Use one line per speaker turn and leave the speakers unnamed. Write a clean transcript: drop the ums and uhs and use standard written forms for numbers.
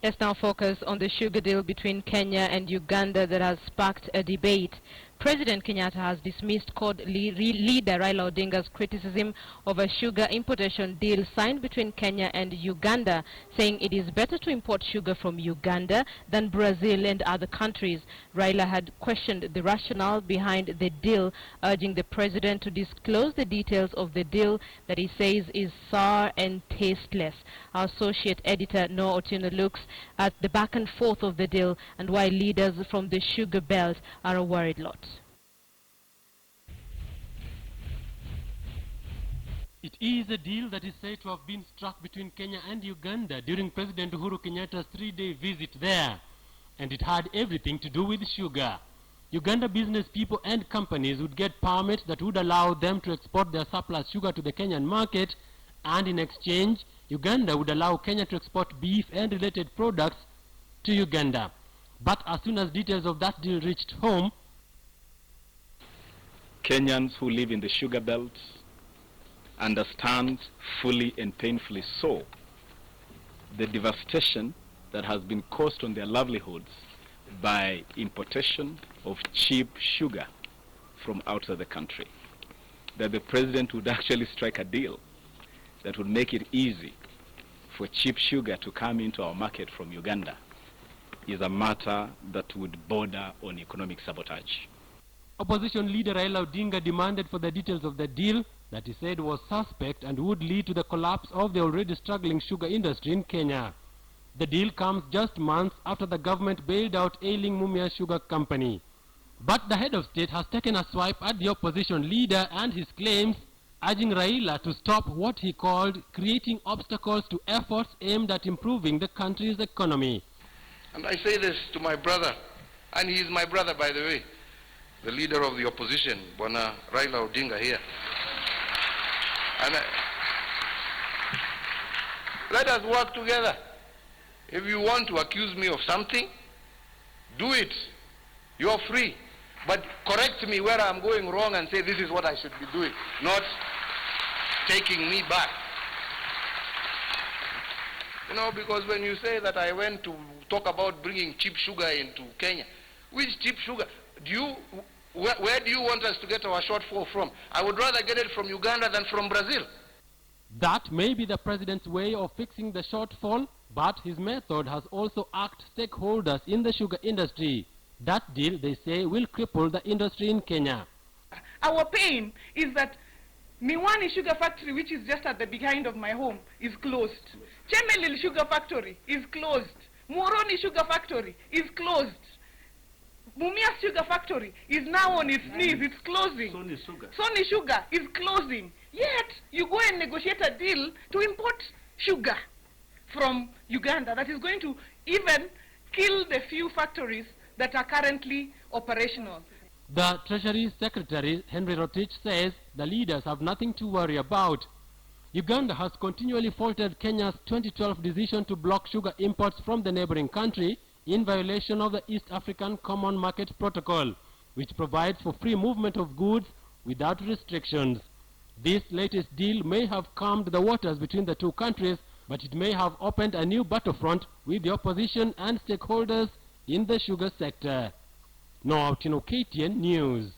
Let's now focus on the sugar deal between Kenya and Uganda that has sparked a debate. President Kenyatta has dismissed CORD leader Raila Odinga's criticism of a sugar importation deal signed between Kenya and Uganda, saying it is better to import sugar from Uganda than Brazil and other countries. Raila had questioned the rationale behind the deal, urging the president to disclose the details of the deal that he says is sour and tasteless. Our associate editor Noah Otieno looks at the back and forth of the deal and why leaders from the sugar belt are a worried lot.
It is a deal that is said to have been struck between Kenya and Uganda during President Uhuru Kenyatta's 3-day visit there, and it had everything to do with sugar. Uganda business people and companies would get permits that would allow them to export their surplus sugar to the Kenyan market, and in exchange, Uganda would allow Kenya to export beef and related products to Uganda. But as soon as details of that deal reached home,
Kenyans who live in the sugar belt understand fully and painfully so the devastation that has been caused on their livelihoods by importation of cheap sugar from outside the country. That the president would actually strike a deal that would make it easy for cheap sugar to come into our market from Uganda is a matter that would border on economic sabotage.
opposition leader Raila Odinga demanded for the details of the deal that he said was suspect and would lead to the collapse of the already struggling sugar industry in Kenya. The deal comes just months after the government bailed out ailing Mumia Sugar Company. But the head of state has taken a swipe at the opposition leader and his claims, urging Raila to stop what he called creating obstacles to efforts aimed at improving the country's economy.
And I say this to my brother, and he is my brother, by the way, the leader of the opposition, Bwana Raila Odinga here. And let us work together. If you want to accuse me of something, do it. You are free. But correct me where I'm going wrong and say this is what I should be doing, not taking me back. You know, because when you say that I went to talk about bringing cheap sugar into Kenya, which cheap sugar? Where do you want us to get our shortfall from? I would rather get it from Uganda than from Brazil.
That may be the president's way of fixing the shortfall, but his method has also irked stakeholders in the sugar industry. That deal, they say, will cripple the industry in Kenya.
Our pain is that Miwani Sugar Factory, which is just at the behind of my home, is closed. Chemelil Sugar Factory is closed. Moroni Sugar Factory is closed. Mumia Sugar Factory is now on its knees, it's closing. Sony Sugar is closing. Yet, you go and negotiate a deal to import sugar from Uganda that is going to even kill the few factories that are currently operational.
The Treasury Secretary, Henry Rotich, says the leaders have nothing to worry about. Uganda has continually faulted Kenya's 2012 decision to block sugar imports from the neighboring country in violation of the East African Common Market Protocol, which provides for free movement of goods without restrictions. This latest deal may have calmed the waters between the two countries, but it may have opened a new battlefront with the opposition and stakeholders in the sugar sector. Noah Otieno, KTN News.